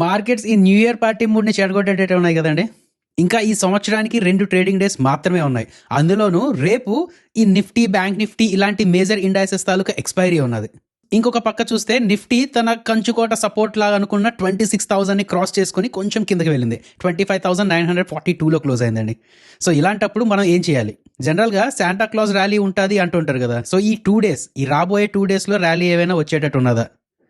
Markets ఈ new year party మూడ్ని చెడగొట్టేటట్టు ఉన్నాయి కదండి. ఇంకా ఈ సంవత్సరానికి 2 ట్రేడింగ్ డేస్ మాత్రమే ఉన్నాయి. అందులోనూ రేపు ఈ నిఫ్టీ, బ్యాంక్ నిఫ్టీ ఇలాంటి మేజర్ ఇండైసెస్ తాలూకా ఎక్స్పైరీ ఉన్నది. ఇంకొక పక్క చూస్తే నిఫ్టీ తన కంచుకోట సపోర్ట్ లాగా అనుకున్న 26,000ని క్రాస్ చేసుకుని కొంచెం కిందకి వెళ్ళింది. 25,942లో క్లోజ్ అయిందండి. సో ఇలాంటప్పుడు మనం ఏం చేయాలి? జనరల్గా శాంటా క్లాజ్ ర్యాలీ ఉంటుంది అంటుంటారు కదా. సో ఈ 2 డేస్, ఈ రాబోయే 2 డేస్లో ర్యాలీ ఏమైనా వచ్చేటట్టు ఉన్నదా?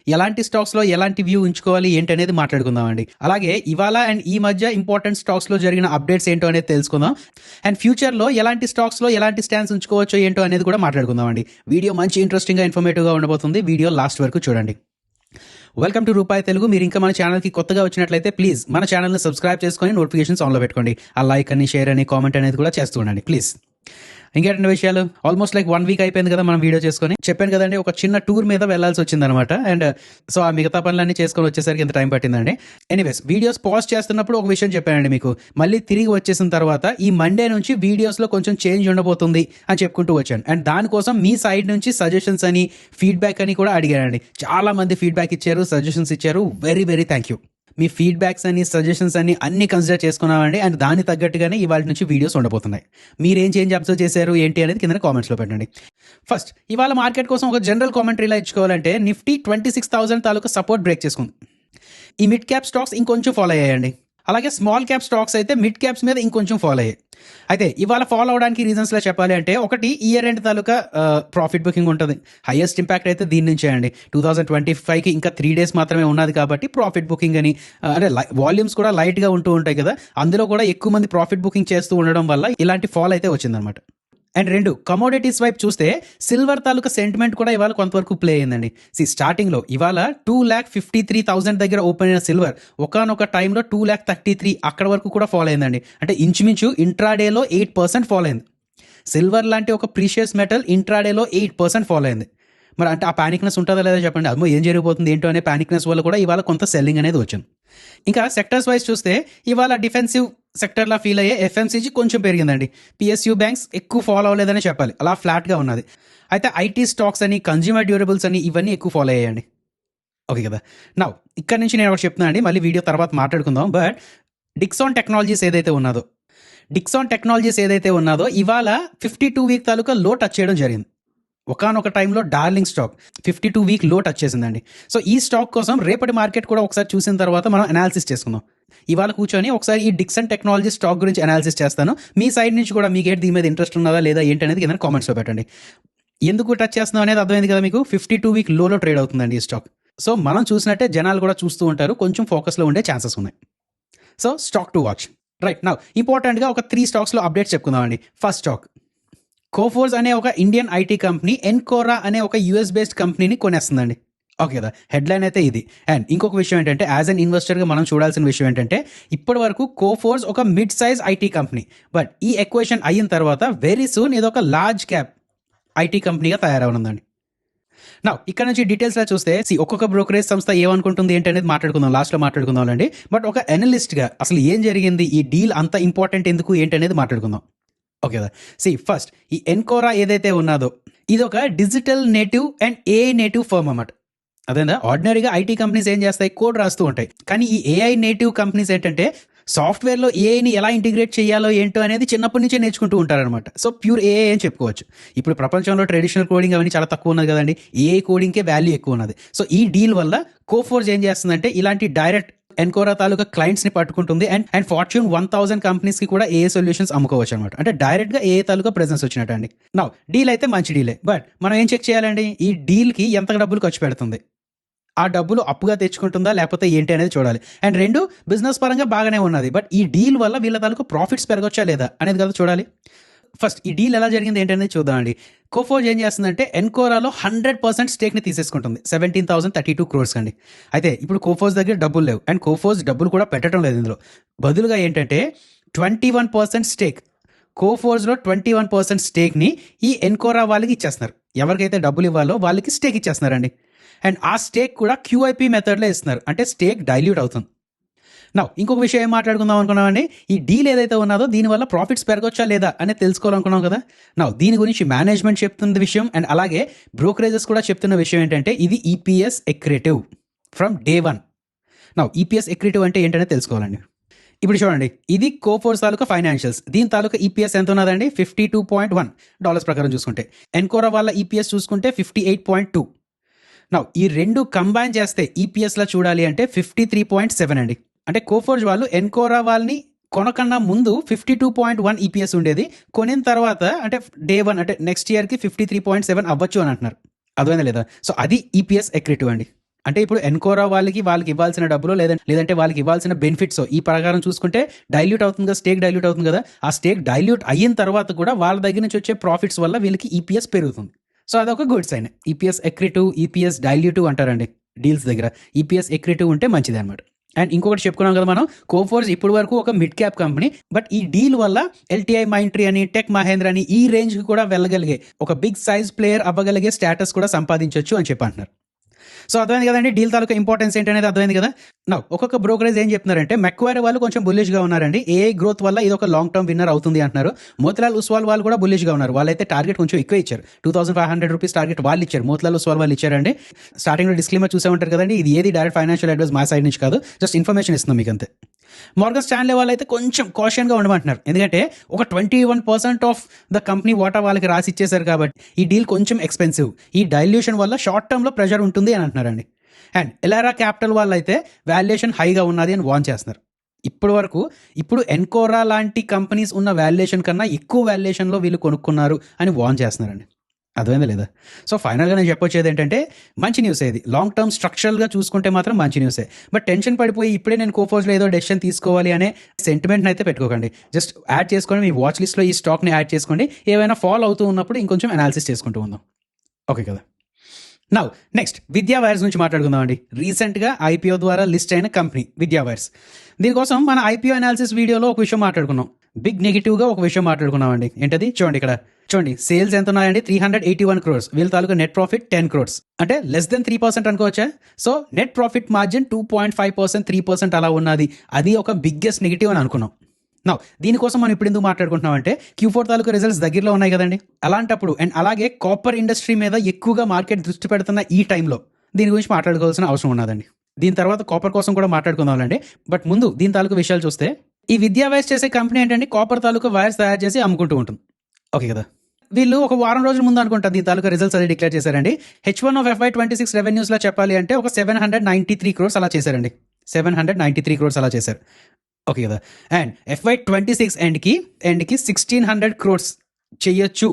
ఎలాంటి స్టాక్స్లో ఎలాంటి వ్యూ ఉంచుకోవాలి ఏంటి అనేది మాట్లాడుకుందామండి. అలాగే ఇవాళ అండ్ ఈ మధ్య ఇంపార్టెంట్ స్టాక్స్లో జరిగిన అప్డేట్స్ ఏంటో అనేది తెలుసుకుందాం. అండ్ ఫ్యూచర్లో ఎలాంటి స్టాక్స్లో ఎలాంటి స్టాండ్స్ ఉంచుకోవచ్చో ఏంటో అనేది కూడా మాట్లాడుకుందామండి. వీడియో మంచి ఇంట్రెస్టింగ్గా ఇన్ఫర్మేటివ్గా ఉండబోతుంది. వీడియో లాస్ట్ వరకు చూడండి. వెల్కమ్ టు రూపాయి తెలుగు. మీరు ఇంకా మన ఛానల్కి కొత్తగా వచ్చినట్లయితే ప్లీజ్ మన ఛానల్ని సబ్స్క్రైబ్ చేసుకొని నోటిఫికేషన్స్ ఆన్లో పెట్టుకోండి. ఆ లైక్ అని, షేర్ అని, కామెంట్ అనేది కూడా చేస్తూ ఉండండి ప్లీజ్. ఇంకేంటి విషయాలు? ఆల్మోస్ట్ లైక్ 1 వీక్ అయిపోయింది కదా మనం వీడియో చేసుకొని. చెప్పాను కదండి, ఒక చిన్న టూర్ మీద వెళ్లాల్సి వచ్చిందనమాట. అండ్ సో ఆ మిగతా పనులన్నీ చేసుకొని వచ్చేసరికి ఎంత టైం పట్టిందండి. ఎనీవేస్, వీడియోస్ పాజ్ చేస్తున్నప్పుడు ఒక విషయం చెప్పానండి మీకు. మళ్ళీ తిరిగి వచ్చేసిన తర్వాత ఈ మండే నుంచి వీడియోస్లో కొంచెం చేంజ్ ఉండబోతుంది అని చెప్పుకుంటూ వచ్చాను. అండ్ దానికోసం మీ సైడ్ నుంచి సజెషన్స్ అని, ఫీడ్బ్యాక్ అని కూడా అడిగానండి. చాలా మంది ఫీడ్బ్యాక్ ఇచ్చారు, సజెషన్స్ ఇచ్చారు. Very very thank you. Me feedbacks అని, సజెషన్స్ అని అన్ని కన్సిడర్ చేసుకున్నామండి. అండ్ దాని తగ్గట్టుగానే ఇవాళ నుంచి వీడియోస్ ఉండబోతున్నాయి. మీరేం చేంజ్ అబ్జర్వ్ చేశారు ఏంటి అనేది కింద కామెంట్స్లో పెట్టండి. ఫస్ట్, ఇవాళ మార్కెట్ కోసం ఒక జనరల్ కామెంటరీలా ఇచ్చుకోవాలంటే నిఫ్టీ 26,000 తాలూకా సపోర్ట్ బ్రేక్ చేసుకుంది. ఈ మిడ్ క్యాప్ స్టాక్స్ ఇంకొంచెం ఫాలో అయ్యాయండి. అలాగే స్మాల్ క్యాప్ స్టాక్స్ అయితే మిడ్ క్యాప్స్ మీద ఇంకొంచెం ఫాలో అయ్యాయి. అయితే ఇవాళ ఫాలో అవడానికి రీజన్స్లో చెప్పాలి అంటే, ఒకటి ఇయర్ ఎండ్ తాలూకా ప్రాఫిట్ బుకింగ్ ఉంటుంది. హైయెస్ట్ ఇంపాక్ట్ అయితే దీని నుంచే అండి. 2025కి ఇంకా 3 డేస్ మాత్రమే ఉన్నది కాబట్టి ప్రాఫిట్ బుకింగ్ అని, అంటే వాల్యూమ్స్ కూడా లైట్గా ఉంటూ ఉంటాయి కదా, అందులో కూడా ఎక్కువ మంది ప్రాఫిట్ బుకింగ్ చేస్తూ ఉండడం వల్ల ఇలాంటి ఫాల్ అయితే వచ్చిందనమాట. అండ్ 2, కమోడిటీస్ వైపు చూస్తే సిల్వర్ తాలూకా సెంటిమెంట్ కూడా ఇవాళ కొంతవరకు ప్లే అయిందండి. స్టార్టింగ్లో ఇవాళ 2,53,000 దగ్గర ఓపెన్ అయిన సిల్వర్ ఒకనొక టైంలో 2,33,000 అక్కడ వరకు కూడా ఫాలో అయిందండి. అంటే ఇంచుమించు ఇంట్రాడేలో 8% ఫాలో అయింది. సిల్వర్ లాంటి ఒక ప్రీషియస్ మెటల్ ఇంట్రాడేలో 8% ఫాలో అయింది. మరి అంటే ఆ పానిక్నెస్ ఉంటుందా లేదా చెప్పండి. అమ్మో ఏం జరిగిపోతుంది ఏంటో అనే పానిక్నెస్ వల్ల కూడా ఇవాళ కొంత సెల్లింగ్ అనేది వచ్చింది. ఇంకా సెక్టర్స్ వైజ్ చూస్తే ఇవాళ డిఫెన్సివ్ సెక్టర్లా ఫీల్ అయ్యే ఎఫ్ఎంసీజీ కొంచెం పెరిగిందండి. పిఎస్యూ బ్యాంక్స్ ఎక్కువ ఫాలో అవ్వలేదని చెప్పాలి, అలా ఫ్లాట్గా ఉన్నది. అయితే ఐటీ స్టాక్స్ అని, కన్జ్యూమర్ డ్యూరబుల్స్ అని ఇవన్నీ ఎక్కువ ఫాలో అయ్యాయండి. ఓకే కదా. నా ఇక్కడ నుంచి నేను ఒకటి చెప్తున్నా అండి, మళ్ళీ వీడియో తర్వాత మాట్లాడుకుందాం. బట్ డిక్సాన్ టెక్నాలజీస్ ఏదైతే ఉన్నదో ఇవాళ 52 వీక్ తాలూకా లో టచ్ చేయడం జరిగింది. ఒకనొక టైంలో డార్లింగ్ స్టాక్ 52 వీక్ లో టచ్ చేసిందండి. సో ఈ స్టాక్ కోసం రేపటి మార్కెట్ కూడా ఒకసారి చూసిన తర్వాత మనం అనాలిసిస్ చేసుకుందాం. ఇవాళ కూర్చొని ఒకసారి ఈ డిక్సన్ టెక్నాలజీ స్టాక్ గురించి అనాలిసిస్ చేస్తాను. మీ సైడ్ నుంచి కూడా మీకు దీని మీద ఇంట్రెస్ట్ ఉన్నదా లేదా ఏంటి అనేది కింద కామెంట్స్లో పెట్టండి. ఎందుకు టచ్ చేస్తున్నాం అనేది అర్థమైంది కదా మీకు. 52 వీక్ లోలో ట్రేడ్ అవుతుందండి ఈ స్టాక్. సో మనం చూసినట్టే జనాలు కూడా చూస్తూ ఉంటారు, కొంచెం ఫోకస్లో ఉండే ఛాన్సెస్ ఉన్నాయి. So stock to watch. Right now ఇంపార్టెంట్గా ఒక 3 స్టాక్స్లో అప్డేట్స్ చెప్పుకుందామండి. ఫస్ట్ స్టాక్, కోఫోర్స్ అనే ఒక ఇండియన్ ఐటీ కంపెనీ ఎన్కోరా అనే ఒక యూఎస్ బేస్డ్ కంపెనీని కొనేస్తుందండి. ఓకే కదా, హెడ్లైన్ అయితే ఇది. అండ్ ఇంకొక విషయం ఏంటంటే, యాజ్ అన్ ఇన్వెస్టర్గా మనం చూడాల్సిన విషయం ఏంటంటే, ఇప్పటి వరకు కోఫోర్స్ ఒక mid size IT company, but ఈ ఎక్వేషన్ అయిన తర్వాత వెరీ సూన్ ఇది ఒక లార్జ్ క్యాప్ ఐటీ కంపెనీగా తయారవనుందండి. నా ఇక్కడ నుంచి డీటెయిల్స్లో చూస్తే ఒక్కొక్క బ్రోకరేజ్ సంస్థ ఏమనుకుంటుంది ఏంటి అనేది మాట్లాడుకుందాం, లాస్ట్లో మాట్లాడుకుందాం అండి. బట్ ఒక అనలిస్ట్గా అసలు ఏం జరిగింది, ఈ డీల్ అంత ఇంపార్టెంట్ ఎందుకు ఏంటి అనేది మాట్లాడుకుందాం. ఓకే కదా. ఫస్ట్ ఈ ఎన్కోరా ఏదైతే ఉన్నదో ఇది ఒక digital native and AI native firm అన్నమాట. అదేనా, ఆర్డినరీగా ఐటీ కంపెనీస్ ఏం చేస్తాయి, కోడ్ రాస్తూ ఉంటాయి. కానీ ఈ ఏఐ నేటివ్ కంపెనీస్ ఏంటంటే సాఫ్ట్వేర్లో ఏఐని ఎలా ఇంటిగ్రేట్ చేయాలో ఏంటో అనేది చిన్నప్పటి నుంచే నేర్చుకుంటూ ఉంటారనమాట. సో ప్యూర్ ఏఐ అని చెప్పుకోవచ్చు. ఇప్పుడు ప్రపంచంలో ట్రెడిషనల్ కోడింగ్ అవన్నీ చాలా తక్కువ ఉన్నది కదండి, ఏఐ కోడింగ్కే వాల్యూ ఎక్కువ ఉన్నది. సో ఈ డీల్ వల్ల కోఫోర్స్ ఏం చేస్తుందంటే ఇలాంటి డైరెక్ట్ ఎన్కోరా తాలూకా క్లయింట్స్ని పట్టుకుంటుంది. అండ్ ఫార్చ్యూన్ 1000 కంపెనీస్కి కూడా ఏఏ సొల్యూషన్స్ అమ్ముకోవచ్చు అనమాట. అంటే డైరెక్ట్గా ఏఏ తాలూకా ప్రెజెన్స్ వచ్చినట్టు అండి. నా డీల్ అయితే మంచి డీలే, బట్ మనం ఏం చెక్ చేయాలండి, ఈ డీల్కి ఎంత డబ్బులు ఖర్చు పెడుతుంది, ఆ డబ్బులు అప్పుగా తెచ్చుకుంటుందా లేకపోతే ఏంటి అనేది చూడాలి. అండ్ 2, బిజినెస్ పరంగా బాగానే ఉన్నది, బట్ ఈ డీల్ వల్ల వీళ్ళ తాలూకా ప్రాఫిట్స్ పెరగొచ్చా లేదా అనేది కదా చూడాలి. ఫస్ట్ ఈ డీల్ ఎలా జరిగింది ఏంటనేది చూద్దామండి. కోఫోర్జ్ ఏం చేస్తుందంటే ఎన్కోరాలో 100% స్టేక్ని తీసేసుకుంటుంది, 17,032 crores అండి. అయితే ఇప్పుడు కోఫోర్జ్ దగ్గర డబ్బులు లేవు, అండ్ కోఫోర్జ్ డబ్బులు కూడా పెట్టడం లేదు ఇందులో. బదులుగా ఏంటంటే 21% స్టేక్, కోఫోర్జ్లో 21% స్టేక్ని ఈ ఎన్కోరా వాళ్ళకి ఇచ్చేస్తున్నారు. ఎవరికైతే డబ్బులు ఇవ్వాలో వాళ్ళకి స్టేక్ ఇచ్చేస్తున్నారండి. అండ్ ఆ స్టేక్ కూడా క్యూఐపీ మెథడ్లో ఇస్తున్నారు, అంటే స్టేక్ డైల్యూట్ అవుతుంది. నా ఇంకొక విషయం ఏం మాట్లాడుకుందాం అనుకున్నామండి, ఈ డీల్ ఏదైతే ఉన్నదో దీనివల్ల ప్రాఫిట్స్ పెరగొచ్చా లేదా అనేది తెలుసుకోవాలనుకున్నాం కదా. నా దీని గురించి మేనేజ్మెంట్ చెప్తున్న విషయం అండ్ అలాగే బ్రోకరేజెస్ కూడా చెప్తున్న విషయం ఏంటంటే ఇది ఈపీఎస్ ఎక్రేటివ్ ఫ్రమ్ డే 1. నా ఈపీఎస్ ఎక్రిటివ్ అంటే ఏంటనే తెలుసుకోవాలండి. ఇప్పుడు చూడండి, ఇది కోఫోర్స్ తాలూకా ఫైనాన్షియల్స్. దీని తాలూకా ఈపీఎస్ ఎంత ఉన్నదండి? $52.1 ప్రకారం చూసుకుంటే. ఎన్కోరా వాళ్ళ ఈపీఎస్ చూసుకుంటే 58.2. నా ఈ రెండు కంబైన్ చేస్తే ఈపీఎస్లా చూడాలి అంటే 53.7 అండి. అంటే కోఫోర్జ్ వాళ్ళు ఎన్కోరా వాళ్ళని కొనకన్నా ముందు 52.1 ఈపీఎస్ ఉండేది, కొనిన తర్వాత అంటే డే 1 అంటే నెక్స్ట్ ఇయర్కి 53.7 అవ్వచ్చు అని అంటున్నారు. అర్థమైందా లేదా? సో అది ఈపీఎస్ ఎక్రిటివ్ అండి. అంటే ఇప్పుడు ఎన్కోరా వాళ్ళకి ఇవ్వాల్సిన డబ్బులు లేదంటే వాళ్ళకి ఇవ్వాల్సిన బెనిఫిట్స్ ఈ ప్రకారం చూసుకుంటే డైల్యూట్ అవుతుంది కదా, స్టేక్ డైల్యూట్ అవుతుంది కదా. ఆ స్టేక్ డైల్యూట్ అయిన తర్వాత కూడా వాళ్ళ దగ్గర నుంచి వచ్చే ప్రాఫిట్స్ వల్ల వీళ్ళకి ఈపీఎస్ పెరుగుతుంది. సో అదొక గుడ్ సైన్. ఈపీఎస్ ఎక్రిటివ్, ఈపీఎస్ డైల్యూటివ్ అంటారండి డీల్స్ దగ్గర. ఈపీఎస్ ఎక్రిటివ్ ఉంటే మంచిది అనమాట. అండ్ ఇంకొకటి చెప్పుకున్నాం కదా మనం, కోఫోర్స్ ఇప్పుడు వరకు ఒక మిడ్ క్యాప్ కంపెనీ, బట్ ఈ డీల్ వల్ల ఎల్టీఐ మైంట్రీ అని, టెక్ మహేంద్ర అని ఈ రేంజ్కి కూడా వెళ్ళగలిగే ఒక బిగ్ సైజ్ ప్లేయర్ అవ్వగలిగే స్టేటస్ కూడా సంపాదించవచ్చు అని చెప్పి అంటున్నారు. సో అర్థమైంది కదండి డీల్ తాలూకా ఇంపార్టెన్స్ ఏంటనేది అర్థమైంది కదా. నా ఒక్కొక్క బ్రోకరేజ్ ఏం చెప్తున్నారంటే, మెక్వారీ వాళ్ళు కొంచెం బుల్లిష్గా ఉన్నారండి. ఏఐ గ్రోత్ వల్ల ఇది ఒక లాంగ్ టర్మ్ విన్నర్ అవుతుంది అంటున్నారు. మోతిలాల్ ఒస్వాల్ వాళ్ళు కూడా బుల్లిష్గా ఉన్నారు. వాళ్ళైతే టార్గెట్ కొంచెం ఎక్కువ ఇచ్చారు. 2,500 రూపీస్ టార్గెట్ వాళ్ళు ఇచ్చారు, మోతిలాల్ ఒస్వాల్ వాళ్ళు ఇచ్చారండి. స్టార్టింగ్లో డిస్క్లైమర్ చూసే ఉంటారు కదండి, ఇది ఏది డైరెక్ట్ ఫైనాన్షియల్ అడ్వైస్ మా సైడ్ నుంచి కాదు, జస్ట్ ఇన్ఫర్మేషన్ ఇస్తున్నాం మీకు అంతే. మార్గన్ స్టాన్లీ వాళ్ళు అయితే కొంచెం కాషన్గా ఉండమంటున్నారు, ఎందుకంటే ఒక 21% ఆఫ్ ద కంపెనీ వాటా వాళ్ళకి రాసి ఇచ్చేశారు కాబట్టి ఈ డీల్ కొంచెం ఎక్స్పెన్సివ్. ఈ డైల్యూషన్ వల్ల షార్ట్ టర్మ్లో ప్రెషర్ ఉంటుంది అని అంటున్నారండి. అండ్ ఎలారా క్యాపిటల్ వాళ్ళు అయితే వాల్యుయేషన్ హైగా ఉన్నది అని వార్న్ చేస్తున్నారు. ఇప్పుడు ఎన్కోరా లాంటి కంపెనీస్ ఉన్న వాల్యుయేషన్ కన్నా ఎక్కువ వాల్యుయేషన్లో వీళ్ళు కొనుక్కున్నారు అని వార్న్ చేస్తున్నారండి. అర్థమైందా లేదా? సో ఫైనల్గా నేను చెప్పొచ్చేది ఏంటంటే, మంచి న్యూస్ ఇది. లాంగ్ టర్మ్ స్ట్రక్చరల్గా చూసుకుంటే మాత్రం మంచి న్యూసే. బట్ టెన్షన్ పడిపోయి ఇప్పుడే నేను కోఫోర్స్లో ఏదో డెసిషన్ తీసుకోవాలి అనే సెంటిమెంట్ని అయితే పెట్టుకోకండి. జస్ట్ యాడ్ చేసుకోండి, మీ వాచ్ లిస్ట్లో ఈ స్టాక్ని యాడ్ చేసుకోండి. ఏవైనా ఫాలో అవుతూ ఉన్నప్పుడు ఇంకొంచెం అనాలిసిస్ చేసుకుంటూ ఉందాం. ఓకే కదా. నౌ నెక్స్ట్ విద్యా వైర్స్ నుంచి మాట్లాడుకుందాం అండి. రీసెంట్గా ఐపీఓ ద్వారా లిస్ట్ అయిన కంపెనీ విద్యా వైర్స్. దీనికోసం మన ఐపీఓ అనాలిసిస్ వీడియోలో ఒక విషయం మాట్లాడుకున్నాం. బిగ్ నెగిటివ్గా ఒక విషయం మాట్లాడుకున్నాం అండి. ఏంటది? చూడండి ఇక్కడ చూడండి, సేల్స్ ఎంత ఉన్నాయండి? 381 crores. వీళ్ళ తాలూకా నెట్ ప్రాఫిట్ 10 crores, అంటే లెస్ దెన్ 3% అనుకోవచ్చా? సో నెట్ ప్రాఫిట్ మార్జిన్ 2.5%, 3% అలా ఉన్నది. అది ఒక బిగ్గెస్ట్ నెగిటివ్ అని అనుకున్నాం. నా దీనికోసం మనం ఇప్పుడు ఎందుకు మాట్లాడుకుంటున్నాం అంటే, Q4 తాలూకా రిజల్ట్స్ దగ్గరలో ఉన్నాయి కదండి. అలాంటప్పుడు అండ్ అలాగే కాపర్ ఇండస్ట్రీ మీద ఎక్కువగా మార్కెట్ దృష్టి పెడుతున్న ఈ టైంలో దీని గురించి మాట్లాడుకోవాల్సిన అవసరం ఉన్నదండి. దీని తర్వాత కాపర్ కోసం కూడా మాట్లాడుకుందాంలండి. బట్ ముందు దీని తాలూకా విషయాలు చూస్తే, ఈ విద్యా వైర్స్ చేసే కంపెనీ ఏంటంటే కాపర్ తాలూకా వైర్స్ తయారు చేసి అమ్ముకుంటూ ఉంటుంది. ఓకే కదా. వీళ్ళు ఒక వారం రోజుల ముందు అనుకుంటారు దీని తాలూకా రిజల్ట్స్ అది డిక్లేర్ చేశారండి. H1 of FY26 రెవెన్యూస్లో చెప్పాలి అంటే ఒక 793 crores అలా చేశారండి. 793 crores అలా చేశారు. ఓకే కదా. అండ్ FY26 ఎండ్కి 1,600 crores చేయొచ్చు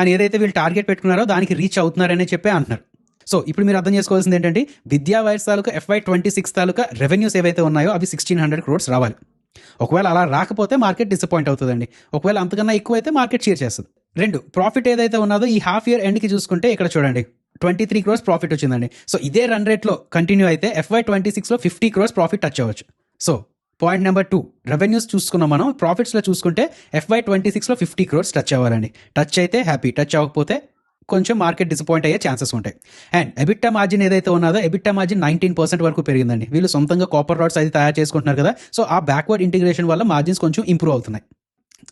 అని ఏదైతే వీళ్ళు టార్గెట్ పెట్టుకున్నారో దానికి రీచ్ అవుతున్నారనే చెప్పి అంటున్నారు. సో ఇప్పుడు మీరు అర్థం చేసుకోవాల్సింది ఏంటంటే, విద్యా వైర్స్ తాలూకా FY26 తాలూకా రెవెన్యూస్ ఏవైతే ఉన్నాయో అవి 1,600 crores రావాలి. ఒకవేళ అలా రాకపోతే మార్కెట్ డిసప్పాయింట్ అవుతుందండి. ఒకవేళ అంతకన్నా ఎక్కువ అయితే మార్కెట్ షేర్ చేస్తుంది. రెండు, ప్రాఫిట్ ఏదైతే ఉన్నదో ఈ హాఫ్ ఇయర్ ఎండ్కి చూసుకుంటే ఇక్కడ చూడండి 23 crores ప్రాఫిట్ వచ్చిందండి. సో ఇదే రన్ రేట్లో కంటిన్యూ అయితే FY26లో 50 crores ప్రాఫిట్ టచ్ అవ్వచ్చు. సో పాయింట్ నెంబర్ 2, రెవెన్యూస్ చూసుకున్నాం మనం. ప్రాఫిట్స్లో చూసుకుంటే FY26లో 50 crores టచ్ అవ్వాలండి. టచ్ అయితే హ్యాపీ, టచ్ అవ్వకపోతే కొంచెం మార్కెట్ డిసప్పాయింట్ అయ్యే ఛాన్సెస్ ఉంటాయి. అండ్ ఎబిట్టా మార్జిన్ ఏదైతే ఉన్నదో ఎబిట్టా మార్జిన్ 19% వరకు పెరిగిందండి. వీళ్ళు సొంతంగా కాపర్ రాడ్స్ అది తయారు చేసుకుంటున్నారు కదా. సో ఆ బ్యాక్వర్డ్ ఇంటిగ్రేషన్ వల్ల మార్జిన్స్ కొంచెం ఇంప్రూవ్ అవుతున్నాయి.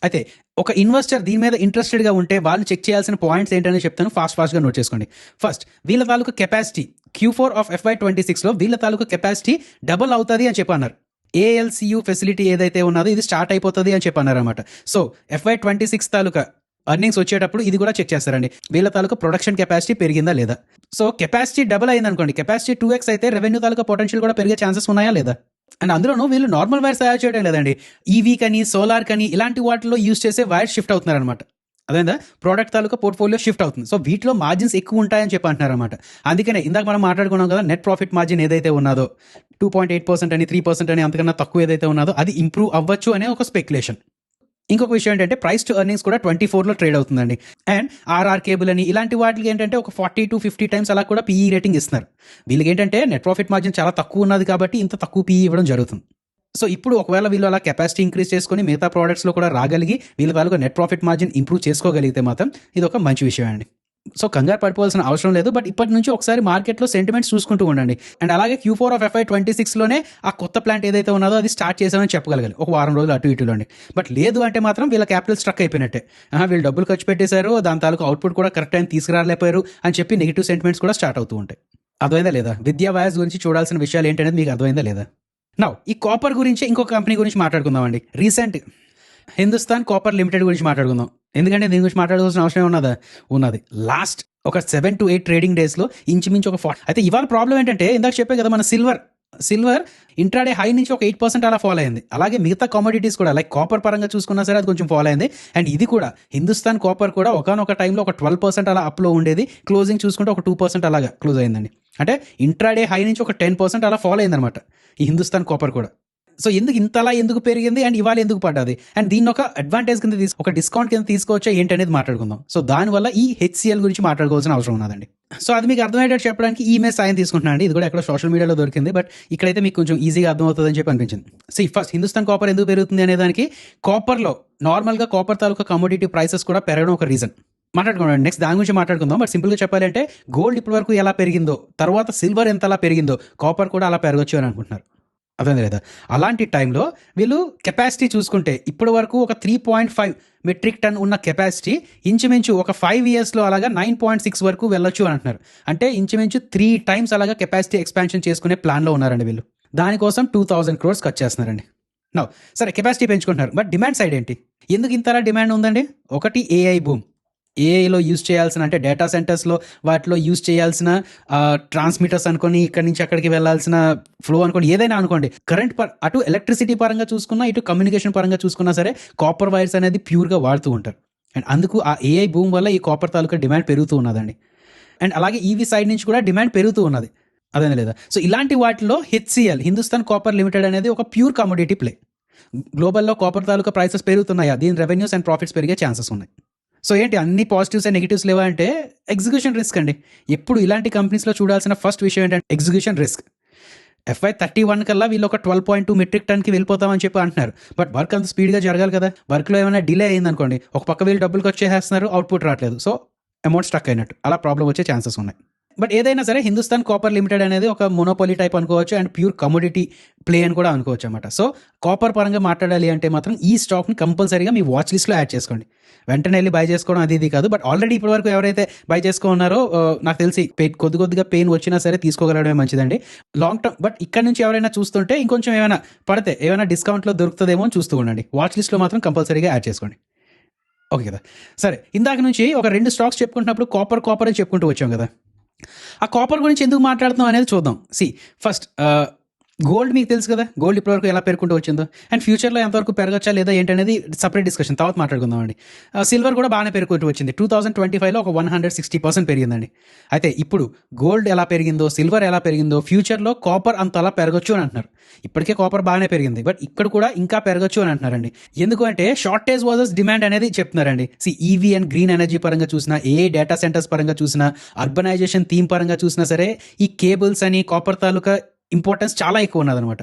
అయితే ఒక ఇన్వెస్టర్ దీని మీద ఇంట్రెస్టెడ్గా ఉంటే వాళ్ళు చెక్ చేయాల్సిన పాయింట్స్ ఏంటనే చెప్తాను, ఫాస్ట్గా నోట్ చేసుకోండి. ఫస్ట్, వీళ్ళ తాలూకా కెపాసిటీ Q4 of FY26లో వీళ్ళ తాలూకా కెపాసిటీ డబుల్ అవుతుంది అని చెప్పన్నారు. ALCU ఫెసిలిటీ ఏదైతే ఉన్నదో ఇది స్టార్ట్ అయిపోతుంది అని చెప్పన్నారు అనమాట. సో FY26 తాలూకా అర్నింగ్స్ వచ్చేటప్పుడు ఇది కూడా చెక్ చేస్తారండి, వీళ్ళ తాలూకా ప్రొడక్షన్ కెపాసిటీ పెరిగిందా లేదా. సో కెపాసిటీ డబుల్ అయింది అనుకోండి, కెపాసిటీ 2x అయితే రెవెన్యూ తాలూకా పొటెన్షియల్ కూడా పెరిగే ఛాన్సెస్ ఉన్నాయా లేదా. అండ్ అందులోనూ వీళ్ళు నార్మల్ వైర్స్ తయారు చేయడం లేదండి, ఈవీ కని సోలార్ కని ఇలాంటి వాటిలో యూజ్ చేసే వైర్స్ షిఫ్ట్ అవుతున్నారు అనమాట. అదేందా ప్రోడక్ట్ తాలూకా పోర్ట్ఫోలియో షిఫ్ట్ అవుతుంది. సో వీటిలో మార్జిన్స్ ఎక్కువ ఉంటాయని చెప్పి అంటున్నారు అనమాట. అందుకనే ఇందాక మనం మాట్లాడుకున్నాం కదా, నెట్ ప్రాఫిట్ మార్జిన్ ఏదైతే ఉన్నదో 2.8% అని 3% అని అంతకన్నా తక్కువ ఏదైతే ఉన్నదో అది ఇంప్రూవ్ అవ్వచ్చు అనే ఒక స్పెక్యులేషన్. ఇంకొక విషయం ఏంటంటే ప్రైస్ టు ఎర్నింగ్స్ కూడా 24లో ట్రేడ్ అవుతుందండి. అండ్ ఆర్ఆర్ కేబుల్ అని ఇలాంటి వాటికి ఏంటంటే ఒక 40 to 50 times అలా కూడా పీఈ రేటింగ్ ఇస్తున్నారు. వీళ్ళకి ఏంటంటే నెట్ ప్రాఫిట్ మార్జిన్ చాలా తక్కువ ఉన్నది కాబట్టి ఇంత తక్కువ పీఈ ఇవ్వడం జరుగుతుంది. సో ఇప్పుడు ఒకవేళ వీళ్ళు అలా కెపాసిటీ ఇంక్రీజ్ చేసుకొని మిగతా ప్రోడక్ట్స్లో కూడా రాగలిగి వీళ్ళ తాలూకా నెట్ ప్రాఫిట్ మార్జిన్ ఇంప్రూవ్ చేసుకోగలిగితే మాత్రం ఇది ఒక మంచి విషయం అండి. సో కంగారు పడిపోవాల్సిన అవసరం లేదు. బట్ ఇప్పటి నుంచి ఒకసారి మార్కెట్లో సెంటిమెంట్స్ చూసుకుంటూ ఉండండి. అండ్ అలాగే Q4 of FY26లోనే ఆ కొత్త ప్లాంట్ ఏదైతే ఉన్నదో అది స్టార్ట్ చేసామని చెప్పగలగాలి ఒక వారం రోజులు అటు ఇటులోండి. బట్ లేదు అంటే మాత్రం వీళ్ళ క్యాపిటల్ స్ట్రక్ అయిపోయినట్టే. వీళ్ళు డబ్బులు ఖర్చు పెట్టేశారు, దాని తాలూకు అవుట్పుట్ కూడా కరెక్ట్ టైం తీసుకురాలేకపోయారు అని చెప్పి నెగిటివ్ సెంటిమెంట్స్ కూడా స్టార్ట్ అవుతూ ఉంటాయి. అర్థమైందా లేదా? విద్యా వైర్స్ గురించి చూడాల్సిన విషయాలు ఏంటనేది మీకు అర్థమైందా లేదా? నౌ ఈ కాపర్ గురించి ఇంకొక కంపెనీ గురించి మాట్లాడుకుందాం అండి. రీసెంట్ హిందుస్థాన్ కాపర్ లిమిటెడ్ గురించి మాట్లాడుకుందాం. ఎందుకంటే దీని గురించి మాట్లాడాల్సిన అవసరం ఉన్నది. లాస్ట్ ఒక 7 to 8 ట్రేడింగ్ డేస్లో ఇంచుమించు ఒక 40. అయితే ఇవాళ ప్రాబ్లం ఏంటంటే ఇందాక చెప్పే కదా, మన సిల్వర్ ఇంట్రాడే హై నుంచి ఒక 8% అలా ఫాలో అయింది. అలాగే మిగతా కామోడిటీస్ కూడా లైక్ కాపర్ పరంగా చూసుకున్నా సరే అది కొంచెం ఫాలో అయింది. అండ్ ఇది కూడా హిందుస్థాన్ కాపర్ కూడా ఒకనొక టైంలో ఒక 12% అలా అప్లో ఉండేది. క్లోజింగ్ చూసుకుంటే ఒక 2% అలాగా క్లోజ్ అయిందండి. అంటే ఇంట్రాడే హై నుంచి ఒక 10% అలా ఫాలో అయిందనమాట ఈ హిందుస్థాన్ కాపర్ కూడా. సో ఎందుకు పెరిగింది అండ్ ఇవాళ ఎందుకు పడ్డది, అండ్ దీన్ని ఒక అడ్వాంటేజ్ కింద ఒక డిస్కౌంట్ కింద తీసుకోవచ్చా ఏంటి అనేది మాట్లాడుకుందాం. సో దానివల్ల ఈ హెచ్సిఎల్ గురించి మాట్లాడుకోవాల్సిన అవసరం ఉన్నదండి. సో అది మీకు అర్థమయ్యేటట్టు చెప్పడానికి ఈమెయిల్ సాయం తీసుకుంటున్నాను అండి. ఇది కూడా ఎక్కడ సోషల్ మీడియాలో దొరికింది, బట్ ఇక్కడైతే మీకు కొంచెం ఈజీగా అర్థమవుతుంది అని చెప్పి అనిపించింది. సో ఫస్ట్ హిందుస్థాన్ కాపర్ ఎందుకు పెరుగుతుంది అనే దానికి కాపర్లో నార్మల్గా కాపర్ తాలూకా కమోడిటీ ప్రైసెస్ కూడా పెరగడం ఒక రీజన్ మాట్లాడుకున్నాం. నెక్స్ట్ దాని గురించి మాట్లాడుకుందాం. బట్ సింపుల్గా చెప్పాలి అంటే గోల్డ్ ఇప్పటి వరకు ఎలా పెరిగిందో, తర్వాత సిల్వర్ ఎంతలా పెరిగిందో కాపర్ కూడా అలా పెరగచ్చు అని అనుకుంటున్నారు. అర్థం లేదా? అలాంటి టైంలో వీళ్ళు కెపాసిటీ చూసుకుంటే ఇప్పటి వరకు ఒక 3.5 మెట్రిక్ టన్ ఉన్న కెపాసిటీ ఇంచుమించు ఒక 5 yearsలో అలాగా 9.6 వరకు వెళ్ళొచ్చు అని అంటున్నారు. అంటే ఇంచుమించు 3 times అలాగా కెపాసిటీ ఎక్స్పాన్షన్ చేసుకునే ప్లాన్లో ఉన్నారండి వీళ్ళు. దానికోసం 2000 crores ఖర్చు చేస్తున్నారండి. నౌ సరే, కెపాసిటీ పెంచుకుంటున్నారు, బట్ డిమాండ్ సైడ్ ఏంటి? ఎందుకు ఇంతలా డిమాండ్ ఉందండి? ఒకటి ఏఐ బూమ్. ఏఐలో యూజ్ చేయాల్సిన, అంటే డేటా సెంటర్స్లో వాటిలో యూజ్ చేయాల్సిన ట్రాన్స్మిటర్స్ అనుకోని, ఇక్కడి నుంచి అక్కడికి వెళ్ళాల్సిన ఫ్లో అనుకోండి, ఏదైనా అనుకోండి, కరెంట్ అటు ఎలక్ట్రిసిటీ పరంగా చూసుకున్నా, ఇటు కమ్యూనికేషన్ పరంగా చూసుకున్నా సరే కాపర్ వైర్స్ అనేది ప్యూర్గా వాడుతూ ఉంటారు. అండ్ అందుకు ఆ ఏఐ బూమ్ వల్ల ఈ కాపర్ తాలూకా డిమాండ్ పెరుగుతూ ఉన్నదండి. అండ్ అలాగే ఈవీ సైడ్ నుంచి కూడా డిమాండ్ పెరుగుతూ ఉన్నది. అదే లేదా? సో ఇలాంటి వాటిలో హెచ్సిఎల్, హిందుస్థాన్ కాపర్ లిమిటెడ్ అనేది ఒక ప్యూర్ కమోడిటీ ప్లే. గ్లోబల్లో కాపర్ తాలూకా ప్రైసెస్ పెరుగుతున్నాయా, దీని రెవెన్యూస్ అండ్ ప్రాఫిట్స్ పెరిగే ఛాన్సెస్ ఉన్నాయి. సో ఏంటి అన్ని పాజిటివ్స్ అండ్ నెగిటివ్స్ లేవా అంటే ఎగ్జిక్యూషన్ రిస్క్ అండి. ఎప్పుడు ఇలాంటి కంపెనీస్లో చూడాల్సిన ఫస్ట్ విషయం ఏంటంటే ఎగ్జిక్యూషన్ రిస్క్. FY31 కల్లా వీళ్ళు ఒక 12.2 మెట్రిక్ టన్కి వెళ్ళిపోతామని చెప్పి అంటున్నారు. బట్ వర్క్ అంత స్పీడ్గా జరగాలి కదా. వర్క్లో ఏమైనా డిలే అయిందనుకోండి, ఒక పక్క వీళ్ళు డబ్బులు వచ్చేసేస్తున్నారు, అవుట్పుట్ రావట్లేదు, సో అమౌంట్ స్టక్ అయినట్టు, అలా ప్రాబ్లం వచ్చే ఛాన్సెస్ ఉన్నాయి. బట్ ఏదైనా సరే హిందుస్థాన్ కాపర్ లిమిటెడ్ అనేది ఒక మొనోపోలీ టైప్ అనుకోవచ్చు అండ్ ప్యూర్ కమోడిటీ ప్లే అని కూడా అనుకోవచ్చు అనమాట. సో కాపర్ పరంగా మాట్లాడాలి అంటే మాత్రం ఈ స్టాక్ని కంపల్సరీగా మీ వాచ్ లిస్ట్లో యాడ్ చేసుకోండి. వెంటనే వెళ్ళి బై చేసుకోవడం అది ఇది కాదు. బట్ ఆల్రెడీ ఇప్పటి వరకు ఎవరైతే బై చేసుకున్నారో నాకు తెలిసి కొద్దిగా పెయిన్ వచ్చినా సరే తీసుకోగలడమే మంచిదండి లాంగ్ టర్మ్. బట్ ఇక్కడ నుంచి ఎవరైనా చూస్తుంటే ఇంకొంచెం ఏమైనా పడితే ఏమైనా డిస్కౌంట్లో దొరుకుతుందేమో అని చూస్తూ ఉండండి. వాచ్ లిస్ట్లో మాత్రం కంపల్సరీగా యాడ్ చేసుకోండి. ఓకే కదా. సరే, ఇందాక నుంచి ఒక 2 స్టాక్స్ చెప్పుకుంటున్నప్పుడు కాపర్ అని చెప్పుకుంటూ వచ్చాం కదా. ఆ కాపర్ గురించి ఎందుకు మాట్లాడుతున్నాం అనేది చూద్దాం. ఫస్ట్ గోల్డ్ మీకు తెలుసు కదా, గోల్డ్ ఇప్పటివరకు ఎలా పెరుగుకుంటూ వచ్చిందో అండ్ ఫ్యూచర్లో ఎంతవరకు పెరగచ్చా లేదా ఏంటనేది సపరేట్ డిస్కషన్ తర్వాత మాట్లాడుకుందాం అండి. సిల్వర్ కూడా బాగానే పెరుగుకుంటూ వచ్చింది. 2025లో ఒక 160% పెరిగిందండి. అయితే ఇప్పుడు గోల్డ్ ఎలా పెరిగిందో, సిల్వర్ ఎలా పెరిగిందో, ఫ్యూచర్లో కాపర్ అంత అలా పెరగచ్చు అని అంటున్నారు. ఇప్పటికే కాపర్ బాగానే పెరిగింది, బట్ ఇక్కడ కూడా ఇంకా పెరగచ్చు అని అంటున్నారండి. ఎందుకు అంటే షార్టేజ్ వర్సెస్ డిమాండ్ అనేది చెప్తున్నారండి. ఈవీ అండ్ గ్రీన్ ఎనర్జీ పరంగా చూసినా, డేటా సెంటర్స్ పరంగా చూసినా, అర్బనైజేషన్ థీమ్ పరంగా చూసినా సరే ఈ కేబుల్స్ అని కాపర్ తాలూకా ఇంపార్టెన్స్ చాలా ఎక్కువ ఉన్నదనమాట.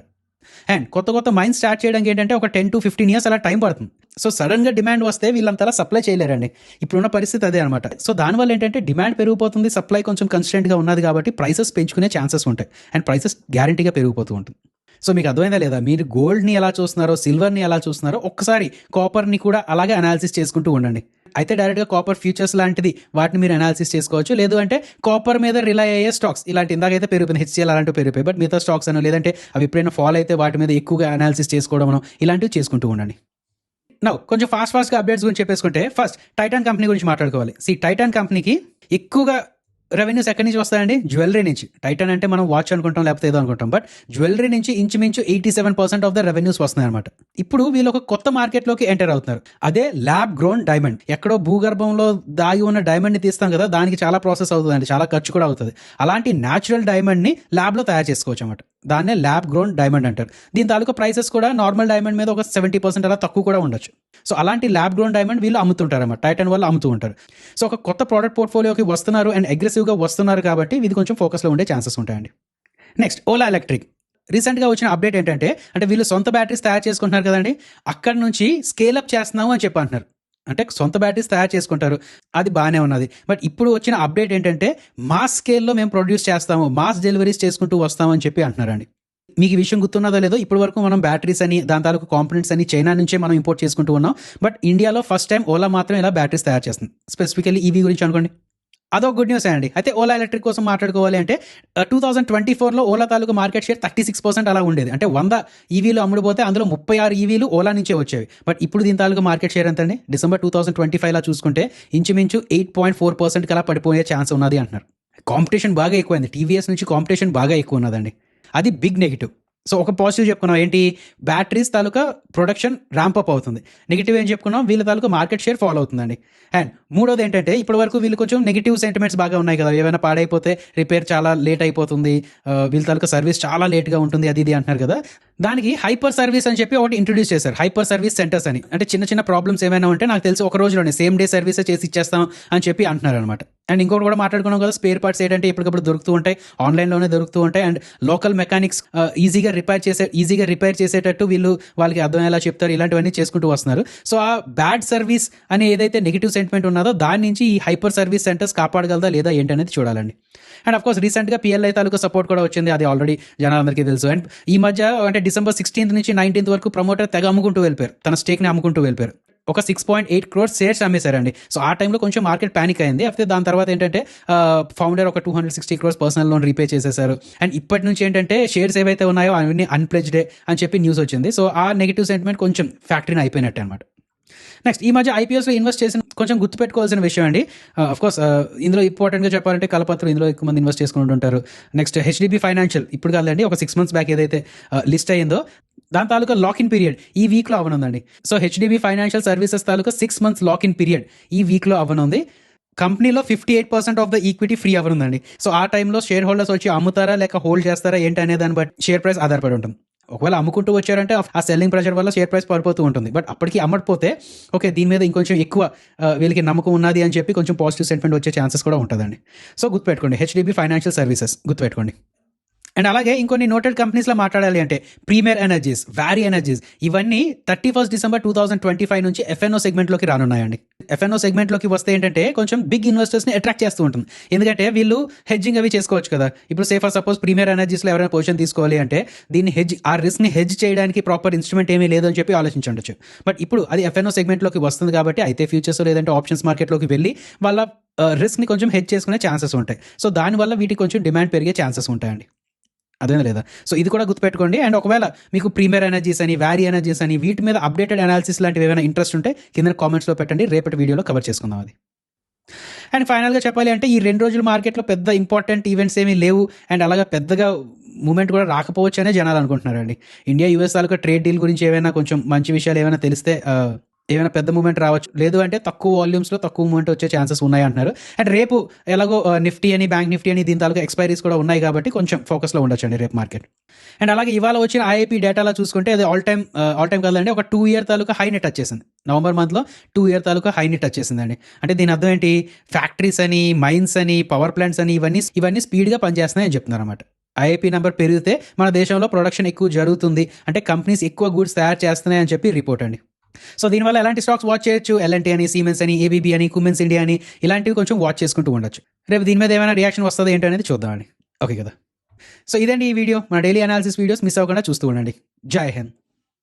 అండ్ కొత్త మైన్స్ స్టార్ట్ చేయడానికి ఏంటంటే ఒక 10 to 15 years అలా టైం పడుతుంది. సో సడన్గా డిమాండ్ వస్తే వీళ్ళంతలా సప్లై చేయలేరండి. ఇప్పుడున్న పరిస్థితి అదే అనమాట. సో దానివల్ల ఏంటంటే డిమాండ్ పెరిగిపోతుంది, సప్లై కొంచెం కన్స్టెంట్గా ఉన్నది కాబట్టి ప్రైసెస్ పెంచుకునే ఛాన్సెస్ ఉంటాయి అండ్ ప్రైసెస్ గ్యారంటీగా పెరిగిపోతూ ఉంటుంది. సో మీకు అర్థమైందా లేదా? మీరు గోల్డ్ని ఎలా చూస్తున్నారో, సిల్వర్ని ఎలా చూస్తున్నారో ఒక్కసారి కాపర్ని కూడా అలాగే అనాలిసిస్ చేసుకుంటూ ఉండండి. అయితే డైరెక్ట్గా కాపర్ ఫ్యూచర్స్ లాంటిది వాటిని మీరు అనాలిసిస్ చేసుకోవచ్చు. లేదు అంటే కాపర్ మీద రిలై అయ్యే స్టాక్స్ ఇలాంటి ఇందాకైతే పెరిగిపోయింది, హెచ్సిఎల్ అలాంటివి పెరిగిపోయి, బట్ మిగతా స్టాక్స్ అనో లేదంటే అవి ఎప్పుడైనా ఫాల్ అయితే వాటి మీద ఎక్కువగా అనాలిసిస్ చేసుకోవడం ఇలాంటివి చేసుకుంటూ ఉండండి. నౌ కొంచెం ఫాస్ట్గా అప్డేట్స్ గురించి చెప్పేసుకుంటే ఫస్ట్ టైటాన్ కంపెనీ గురించి మాట్లాడుకోవాలి. టైటాన్ కంపెనీకి ఎక్కువగా రెవెన్యూస్ ఎక్కడి నుంచి వస్తాయండి? జ్యువెలరీ నుంచి. టైటాన్ అంటే మనం వాచ్ అనుకుంటాం లేకపోతే ఏదో అనుకుంటాం, బట్ జ్యువెలరీ నుంచి ఇంచుమించు 87% ఆఫ్ ద రెవెన్యూస్ వస్తున్నాయి అనమాట. ఇప్పుడు వీళ్ళు ఒక కొత్త మార్కెట్లోకి ఎంటర్ అవుతున్నారు. అదే ల్యాబ్ గ్రోన్ డైమండ్. ఎక్కడో భూగర్భంలో దాగి ఉన్న డైమండ్ని తీస్తాం కదా, దానికి చాలా ప్రాసెస్ అవుతుందండి, చాలా ఖర్చు కూడా అవుతుంది. అలాంటి న్యాచురల్ డైమండ్ని ల్యాబ్లో తయారు చేసుకోవచ్చు అనమాట. దాన్నే ల్యాబ్ గ్రోన్ డైమండ్ అంటారు. దీని తాలూకా ప్రైసెస్ కూడా నార్మల్ డైమండ్ మీద ఒక 70% అలా తక్కువ కూడా ఉండొచ్చు. సో అలాంటి ల్యాబ్ గ్రోన్ డైమండ్ వీళ్ళు అమ్ముతుంటారు అన్నమాట, టైటాన్ వాళ్ళు అమ్ముతూ ఉంటారు. సో ఒక కొత్త ప్రోడక్ట్ పోర్ట్ఫోలియోకి వస్తున్నారు అండ్ అగ్రెసివ్గా వస్తున్నారు కాబట్టి ఇది కొంచెం ఫోకస్లో ఉండే ఛాన్సెస్ ఉంటాయండి. Next Ola electric. రీసెంట్గా వచ్చిన అప్డేట్ ఏంటంటే వీళ్ళు సొంత బ్యాటరీస్ తయారు చేసుకుంటున్నారు కదండి, అక్కడ నుంచి స్కేలప్ చేస్తున్నాము అని చెప్పి అంటున్నారు. అంటే సొంత బ్యాటరీస్ తయారు చేసుకుంటారు, అది బాగానే ఉన్నది. బట్ ఇప్పుడు వచ్చిన అప్డేట్ ఏంటంటే మాస్ స్కేల్లో మేము ప్రొడ్యూస్ చేస్తాము, మాస్ డెలివరీస్ చేసుకుంటూ వస్తామని చెప్పి అంటున్నారండి. మీకు ఈ విషయం గుర్తున్నదో లేదో, ఇప్పటి వరకు మనం బ్యాటరీస్ అని దాని తాలూకు కాంపోనెంట్స్ అని చైనా నుంచే మనం ఇంపోర్ట్ చేసుకుంటూ ఉన్నాం. బట్ ఇండియాలో ఫస్ట్ టైం ఓలా మాత్రం ఇలా బ్యాటరీస్ తయారు చేస్తుంది. స్పెసిఫికల్లీ ఈవీ గురించి అనుకోండి. అదొక గుడ్ న్యూస్ అండి. అయితే ఓలా ఎలక్ట్రిక్ కోసం మాట్లాడుకోవాలి అంటే 2024లో ఓలా తాలూకు మార్కెట్ షేర్ 36% అలా ఉండేది. అంటే 100 ఈవీలు అమ్ముడుపోతే అందులో 36 ఈవీలు ఓలా నుంచే వచ్చేవి. బట్ ఇప్పుడు దీని తాలూకు మార్కెట్ షేర్ ఎంతండి? డిసెంబర్ 2025లా చూసుకుంటే ఇంచుమించు 8.4% అలా పడిపోయే ఛాన్స్ ఉన్నది అంటున్నారు. కాంపిటీషన్ బాగా ఎక్కువైంది. టీవీఎస్ నుంచి కాంపిటీషన్ బాగా ఎక్కువ ఉన్నదండి. అది బిగ్ నెగిటివ్. సో ఒక పాజిటివ్ చెప్పుకున్నాం ఏంటి, బ్యాటరీస్ తాలూకా ప్రొడక్షన్ ర్యాంపప్ అవుతుంది. నెగిటివ్ ఏం చెప్పుకున్నాం, వీళ్ళ తాలూకా మార్కెట్ షేర్ ఫాలో అవుతుందండి. అండ్ మూడోది ఏంటంటే ఇప్పటి వరకు వీళ్ళు కొంచెం నెగిటివ్ సెంటిమెంట్స్ బాగా ఉన్నాయి కదా, ఏమైనా పాడైపోతే రిపేర్ చాలా లేట్ అయిపోతుంది, వీళ్ళ తాలూకా సర్వీస్ చాలా లేట్గా ఉంటుంది, అది ఇది అంటున్నారు కదా. దానికి హైపర్ సర్వీస్ అని చెప్పి ఒకటి ఇంట్రొడ్యూస్ చేశారు, హైపర్ సర్వీస్ సెంటర్స్ అని. అంటే చిన్న చిన్న ప్రాబ్లమ్స్ ఏమైనా ఉంటే నాకు తెలిసి ఒక రోజులోనే సేమ్ డే సర్వీసే చేసి ఇచ్చేస్తాం అని చెప్పి అంటున్నారు అనమాట. అండ్ ఇంకోటి కూడా మాట్లాడుకున్నాం కదా, స్పేర్ పార్ట్స్ ఏంటంటే ఇప్పటికప్పుడు దొరుకుతూ ఉంటాయి, ఆన్లైన్లోనే దొరుకుతూ ఉంటాయి. అండ్ లోకల్ మెకానిక్స్ ఈజీగా రిపేర్ చేసేటట్టు వీళ్ళు వాళ్ళకి అర్థమయ్యేలా చెప్తారు, ఇలాంటివన్నీ చేసుకుంటూ వస్తున్నారు. సో ఆ బ్యాడ్ సర్వీస్ అనే ఏదైతే నెగిటివ్ సెంటిమెంట్ ఉన్నదో దాని నుంచి ఈ హైపర్ సర్వీస్ సెంటర్స్ కాపాడగలదా లేదా ఏంటనేది చూడాలండి. అండ్ అఫ్ కోర్స్ రీసెంట్గా పిఎల్ఐ తాలూకా సపోర్ట్ కూడా వచ్చింది, అది ఆల్రెడీ జనాలందరికీ తెలుసు. అండ్ ఈ మధ్య అంటే డిసెంబర్ 16th నుంచి 19th వరకు ప్రమోటర్ తెగ అమ్ముకుంటూ వెళ్ళిపోయారు, తన స్టేక్ని అమ్ముకుంటూ వెళ్ళిపోయారు. ఒక 6.8 crores షేర్స్ అమ్మేశారండి. సో ఆ టైంలో కొంచెం మార్కెట్ ప్యానిక్ అయింది. అయితే దాని తర్వాత ఏంటంటే ఫౌండర్ ఒక 260 crores పర్సనల్ లోన్ రీపే చేసేశారు. అండ్ ఇప్పటి నుంచి ఏంటంటే షేర్స్ ఏవైతే ఉన్నాయో అవన్నీ అన్ప్లెజ్డే అని చెప్పి న్యూస్ వచ్చింది. సో ఆ నెగిటివ్ సెంటిమెంట్ కొంచెం ఫ్యాక్టరీని అయిపోయినట్టు అనమాట. నెక్స్ట్ ఈ మధ్య ఐపీఎస్లో ఇన్వెస్ట్ చేసిన కొంచెం గుర్తుపెట్టుకోవాల్సిన విషయం అండి. అఫ్కోర్స్ ఇందులో ఇంపార్టెంట్గా చెప్పాలంటే కలపత్రు ఇందులో ఎక్కువ మంది ఇన్వెస్ట్ చేసుకుంటూ ఉంటారు. నెక్స్ట్ హెచ్డిబి ఫైనాన్షియల్ ఇప్పుడు కాదండి, ఒక 6 months బ్యాక్ ఏదైతే లిస్ట్ అయ్యిందో దాని తాలూకా లాక్ ఇన్ పీరియడ్ ఈ వీక్లో అవ్వనుందండి. సో హెచ్డిబి ఫైనాన్షియల్ సర్వీసెస్ తాలూకా 6 months లాక్ ఇన్ పీరియడ్ ఈ వీక్లో అవ్వనుంది. కంపెనీలో 58% ఆఫ్ ద ఈక్విటీ ఫ్రీ అవ్వనుందండి. సో ఆ టైంలో షేర్ హోల్డర్స్ వచ్చి అమ్ముతారా లేక హోల్డ్ చేస్తారా ఏంటి అనే దాన్ని బట్టి షేర్ ప్రైస్ ఆధారపడి ఉంటుంది. ఒకవేళ అమ్ముకుంటూ వచ్చారంటే ఆ సెల్లింగ్ ప్రెషర్ వల్ల షేర్ ప్రైస్ పడిపోతూ ఉంటుంది. బట్ అప్పటికి అమ్మకపోతే ఓకే దీని మీద ఇంకొంచెం ఎక్కువ వీళ్ళకి నమ్మకం ఉన్నది అని చెప్పి కొంచెం పాజిటివ్ సెంటిమెంట్ వచ్చే ఛాన్సెస్ కూడా ఉంటుందండి. సో గుర్తుపెట్టుకోండి, హెచ్డిబి ఫైనాన్షియల్ సర్వీసెస్ గుర్తుపెట్టుకోండి. అండ్ అలాగే ఇంకొన్ని నోటెడ్ కంపెనీస్లో మాట్లాడాలి అంటే ప్రీమియర్ ఎనర్జీస్, వ్యారీ ఎనర్జీస్, ఇవన్నీ 31st December 2025 నుంచి ఎఫ్ఎన్ఓ సెగ్మెంట్లోకి రానున్నాయండి. ఎఫ్ఎన్ఓ సెగ్మెంట్లోకి వస్తే ఏంటంటే కొంచెం బిగ్ ఇన్వెస్టర్స్ని అట్రాక్ట్ చేస్తూ ఉంటుంది. ఎందుకంటే వీళ్ళు హెడ్జింగ్ అవి చేసుకోవచ్చు కదా. ఇప్పుడు ఫర్ సపోజ్ ప్రీమియర్ ఎనర్జీస్లో ఎవరైనా పొజిషన్ తీసుకోవాలి అంటే దీన్ని ఆ రిస్క్ని హెడ్జ్ చేయడానికి ప్రాపర్ ఇన్స్ట్రుమెంట్ ఏమీ లేదు అని చెప్పి ఆలోచించవచ్చు. బట్ ఇప్పుడు అది ఎఫ్ఎన్ఓ సెగ్మెంట్లోకి వస్తుంది కాబట్టి అయితే ఫ్యూచర్స్ లేదంటే ఆప్షన్స్ మార్కెట్లోకి వెళ్ళి వాళ్ళ రిస్క్ని కొంచెం హెడ్జ్ చేసుకునే ఛాన్సెస్ ఉంటాయి. సో దానివల్ల వీటికి కొంచెం డిమాండ్ పెరిగే ఛాన్సెస్ ఉంటాయండి. అదేనా లేదా? సో ఇది కూడా గుర్తుపెట్టుకోండి. అండ్ ఒకవేళ మీకు ప్రీమియర్ ఎనర్జీస్ అని, వ్యారీ ఎనర్జీస్ అని వీటి మీద అప్డేటెడ్ అనాలిసిస్ లాంటివి ఏమైనా ఇంట్రెస్ట్ ఉంటే కింద కామెంట్స్లో పెట్టండి, రేపటి వీడియోలో కవర్ చేసుకుందాం అది. అండ్ ఫైనల్గా చెప్పాలి అంటే ఈ 2 రోజుల మార్కెట్లో పెద్ద ఇంపార్టెంట్ ఈవెంట్స్ ఏమీ లేవు. అండ్ అలాగా పెద్దగా మూమెంట్ కూడా రాకపోవచ్చు అనే జనాలు అనుకుంటున్నారండి. ఇండియా యూఎస్ తాలూకా ట్రేడ్ డీల్ గురించి ఏమైనా కొంచెం మంచి విషయాలు ఏమైనా తెలిస్తే ఏమైనా పెద్ద మూమెంట్ రావచ్చు, లేదు అంటే తక్కువ వాల్యూమ్స్లో తక్కువ మూమెంట్ వచ్చే ఛాన్సెస్ ఉన్నాయి అంటున్నారు. అండ్ రేపు ఎలాగో నిఫ్టీ అని, బ్యాంక్ నిఫ్టీ అని దీని తాలూకా ఎక్స్పైరీస్ కూడా ఉన్నాయి కాబట్టి కొంచెం ఫోకస్లో ఉండొచ్చు అండి రేపు మార్కెట్. అండ్ అలాగే ఇవాళ వచ్చిన ఐఐపీ డేటాలో చూసుకుంటే అది ఆల్ టైమ్ కదండి, ఒక 2 year తాలూకా హైని టచ్ చేసింది. నవంబర్ మంత్లో 2 year తాలూకా హైని టచ్ చేసిందండి. అంటే దీని అర్థం ఏంటి, ఫ్యాక్టరీస్ అని, మైన్స్ అని, పవర్ ప్లాంట్స్ అని ఇవన్నీ స్పీడ్గా పనిచేస్తున్నాయి అని చెప్తున్నారు అనమాట. ఐఐపీ నెంబర్ పెరిగితే మన దేశంలో ప్రొడక్షన్ ఎక్కువ జరుగుతుంది, అంటే కంపెనీస్ ఎక్కువ గూడ్స్ తయారు చేస్తున్నాయి అని చెప్పి రిపోర్ట్ అండి. సో దీనివల్ల ఎలాంటి స్టాక్స్ వాచ్ చేయొచ్చు, ఎల్ఎన్టీ అని, సిమెన్స్ అని, ఏబీబీ అని, కుమెన్స్ ఇండియా అని, ఇలాంటివి కొంచెం వాచ్ చేసుకుంటూ ఉండొచ్చు. రేపు దీని మీద ఏమైనా రియాక్షన్ వస్తుంది ఏంటి అనేది చూద్దామండి. ఓకే కదా. సో ఇదండి ఈ వీడియో. మన డైలీ అనాలిసిస్ వీడియోస్ మిస్ అవ్వకుండా చూస్తూ ఉండండి. జై హింద్.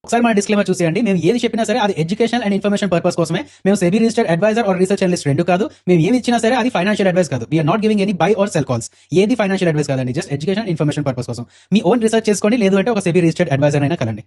ఒకసారి మన డిస్క్లైమర్ చూసేయండి. మేము ఏది చెప్పినా సరే అది ఎడ్యుకేషన్ అండ్ ఇన్ఫర్మేషన్ పర్పస్ కోసమే. మేము SEBI registered advisor or research analyst రెండు కాదు. మేము ఏది ఇచ్చినా సరే అది ఫైనాన్షియల్ అడ్వైస్ కాదు. We are not giving any buy or sell calls. ఏది ఫైనాన్షియల్ అడ్వైస్ కాదండి, జస్ట్ ఎడ్యుకేషన్ ఇన్ఫర్మేషన్ పర్పస్ కోసం. మీ ఓన్ రీసెర్చ్ చేసుకోండి, లేదు అంటే ఒక సెబీ రిజిస్టర్డ్ అడ్వైజర్ అయినా కలండి.